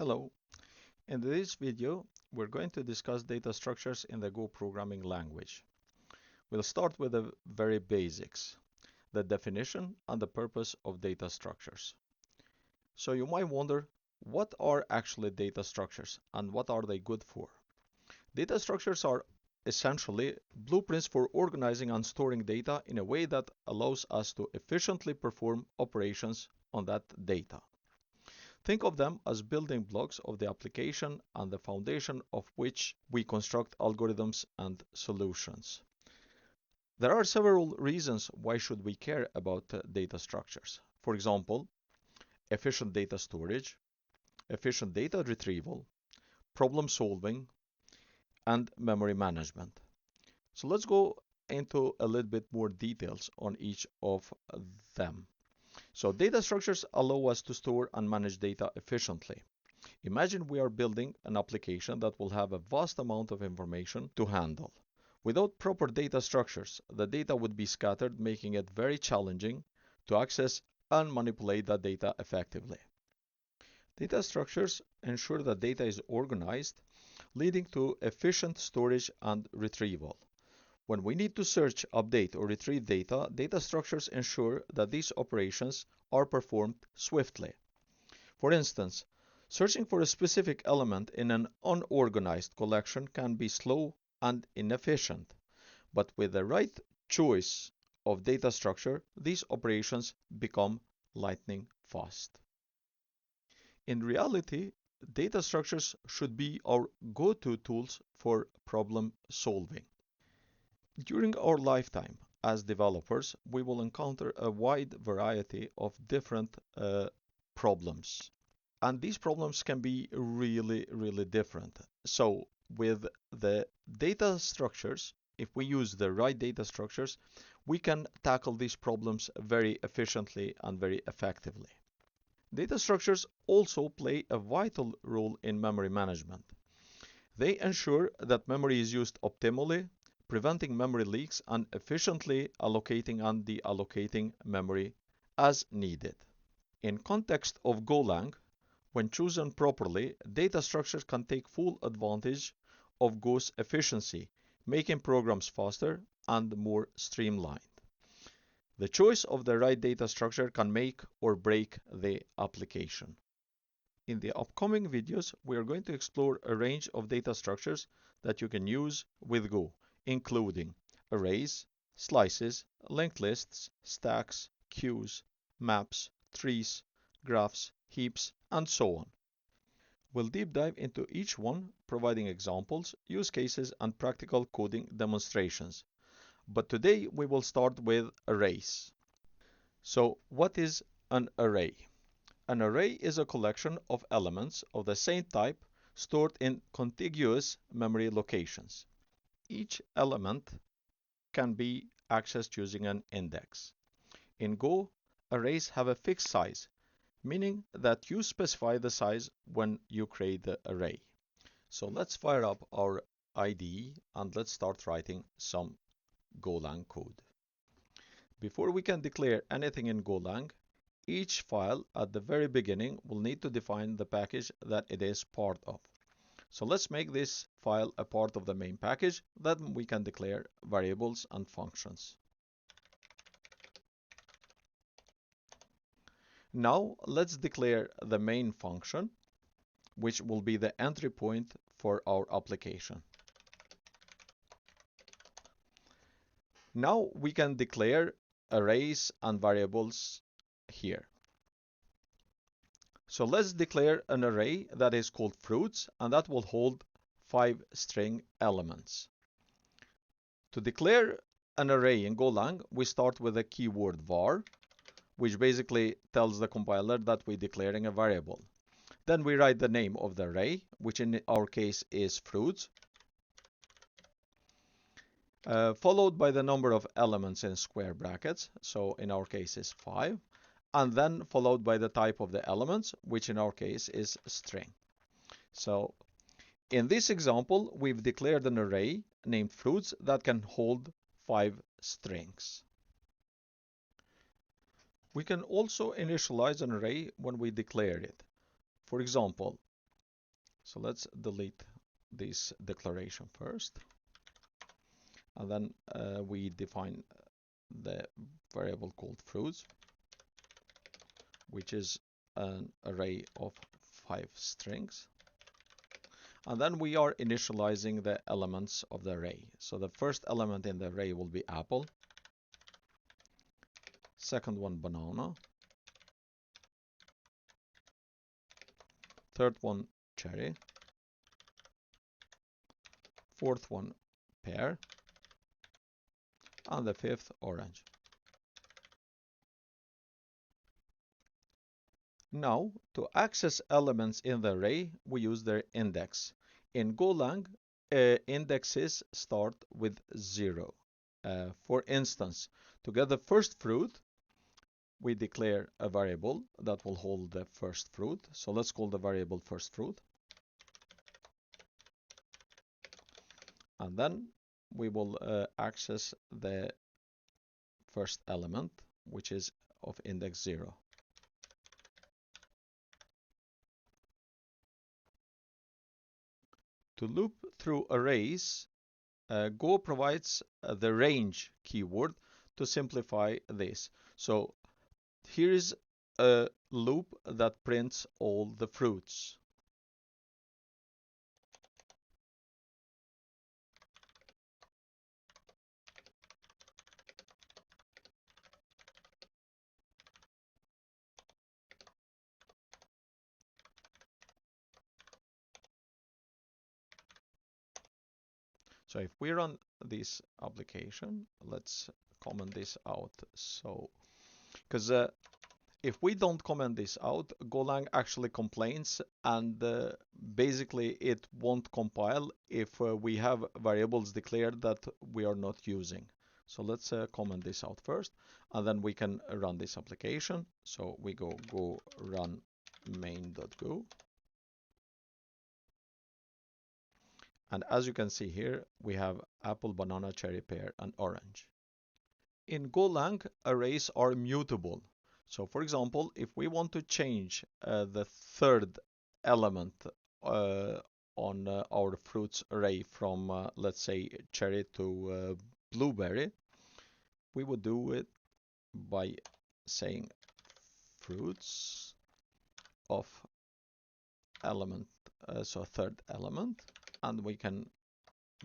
Hello. In this video, we're going to discuss data structures in the Go programming language. We'll start with the very basics, the definition and the purpose of data structures. So you might wonder, what are actually data structures and what are they good for? Data structures are essentially blueprints for organizing and storing data in a way that allows us to efficiently perform operations on that data. Think of them as building blocks of the application and the foundation of which we construct algorithms and solutions. There are several reasons why should we care about data structures. For example, efficient data storage, efficient data retrieval, problem solving, and memory management. So let's go into a little bit more details on each of them. So data structures allow us to store and manage data efficiently. Imagine we are building an application that will have a vast amount of information to handle. Without proper data structures, the data would be scattered, making it very challenging to access and manipulate that data effectively. Data structures ensure that data is organized, leading to efficient storage and retrieval. When we need to search, update, or retrieve data, data structures ensure that these operations are performed swiftly. For instance, searching for a specific element in an unorganized collection can be slow and inefficient, but with the right choice of data structure, these operations become lightning fast. In reality, data structures should be our go-to tools for problem solving. During our lifetime as developers, we will encounter a wide variety of different problems. And these problems can be really different. So with the data structures, if we use the right data structures, we can tackle these problems very efficiently and very effectively. Data structures also play a vital role in memory management. They ensure that memory is used optimally, preventing memory leaks and efficiently allocating and deallocating memory as needed. In context of Golang, when chosen properly, data structures can take full advantage of Go's efficiency, making programs faster and more streamlined. The choice of the right data structure can make or break the application. In the upcoming videos, we are going to explore a range of data structures that you can use with Go, including arrays, slices, linked lists, stacks, queues, maps, trees, graphs, heaps, and so on. We'll deep dive into each one, providing examples, use cases, and practical coding demonstrations. But today we will start with arrays. So what is an array? An array is a collection of elements of the same type stored in contiguous memory locations. Each element can be accessed using an index. In Go, arrays have a fixed size, meaning that you specify the size when you create the array. So let's fire up our IDE and let's start writing some Golang code. Before we can declare anything in Golang, each file at the very beginning will need to define the package that it is part of. So let's make this file a part of the main package, then we can declare variables and functions. Now let's declare the main function, which will be the entry point for our application. Now we can declare arrays and variables here. So let's declare an array that is called fruits, and that will hold 5 string elements. To declare an array in Golang, we start with the keyword var, which basically tells the compiler that we're declaring a variable. Then we write the name of the array, which in our case is fruits, followed by the number of elements in square brackets, so in our case is 5, and then followed by the type of the elements, which in our case is string. So in this example, we've declared an array named fruits that can hold 5 strings. We can also initialize an array when we declare it. For example, So let's delete this declaration first, and then we define the variable called fruits, which is an array of 5 strings. And then we are initializing the elements of the array. So the first element in the array will be apple, second one banana, third one cherry, fourth one pear, and the fifth orange. Now, to access elements in the array, we use their index. In Golang, indexes start with 0. For instance, to get the first fruit, we declare a variable that will hold the first fruit. So let's call the variable first fruit. And then we will access the first element, which is of index 0. To loop through arrays, Go provides the range keyword to simplify this. So here is a loop that prints all the fruits. So if we run this application, let's comment this out. So, because if we don't comment this out, Golang actually complains, and basically it won't compile if we have variables declared that we are not using. So let's comment this out first, and then we can run this application. So we go run main.go. And as you can see here, we have apple, banana, cherry, pear, and orange. In Golang, arrays are mutable. So for example, if we want to change the third element on our fruits array from, let's say, cherry to blueberry, we would do it by saying fruits of element, so third element, and we can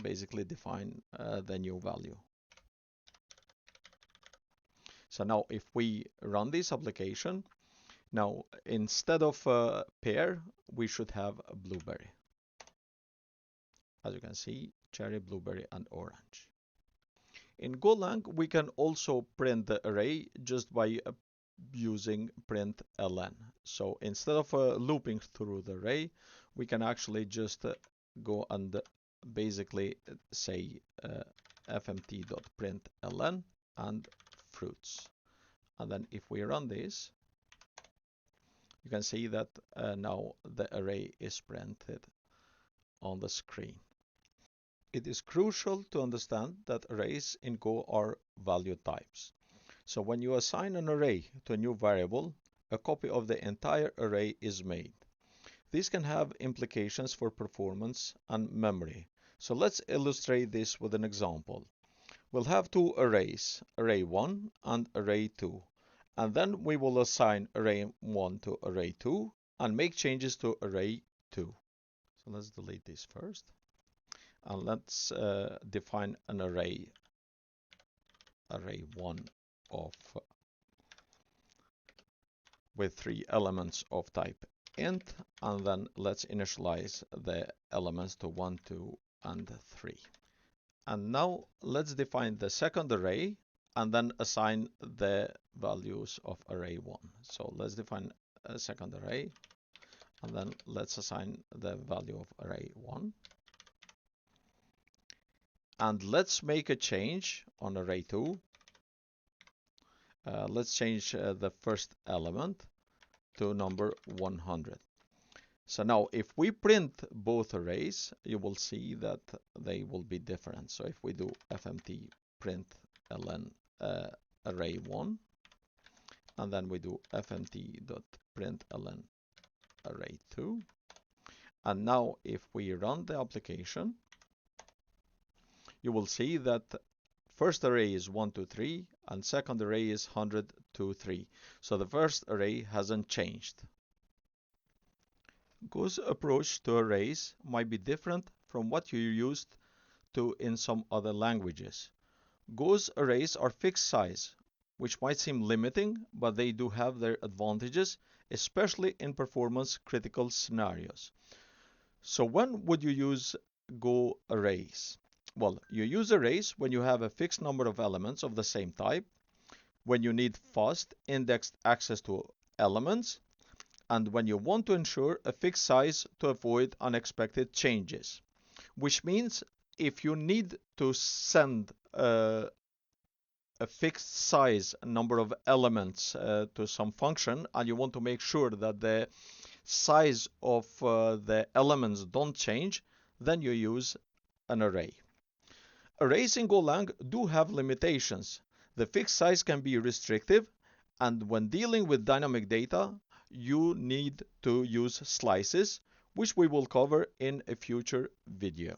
basically define the new value. So now if we run this application, now instead of pear, we should have a blueberry. As you can see, cherry, blueberry, and orange. In Golang, we can also print the array just by using println. So instead of looping through the array, we can actually just go and basically say fmt.println and fruits. And then if we run this, you can see that now the array is printed on the screen. It is crucial to understand that arrays in Go are value types. So when you assign an array to a new variable, a copy of the entire array is made. This can have implications for performance and memory. So let's illustrate this with an example. We'll have two arrays, array 1 and array 2. And then we will assign array 1 to array 2 and make changes to array 2. So let's delete this first. And let's define an array 1 with 3 elements of type int, and then let's initialize the elements to 1, 2, and 3. And now let's define the second array and then assign the values of array 1. So let's define a second array, and then let's assign the value of array 1. And let's make a change on array 2. Let's change the first element to number 100. So now if we print both arrays, you will see that they will be different. So if we do fmt println array 1, and then we do fmt.println array 2, And now if we run the application, you will see that first array is 1, 2, 3, and second array is 100, 2, 3. So the first array hasn't changed. Go's approach to arrays might be different from what you're used to in some other languages. Go's arrays are fixed size, which might seem limiting, but they do have their advantages, especially in performance critical scenarios. So when would you use Go arrays? Well, you use arrays when you have a fixed number of elements of the same type, when you need fast indexed access to elements, and when you want to ensure a fixed size to avoid unexpected changes. Which means if you need to send a fixed size number of elements to some function, and you want to make sure that the size of the elements don't change, then you use an array. Arrays in Golang do have limitations. The fixed size can be restrictive, and when dealing with dynamic data, you need to use slices, which we will cover in a future video.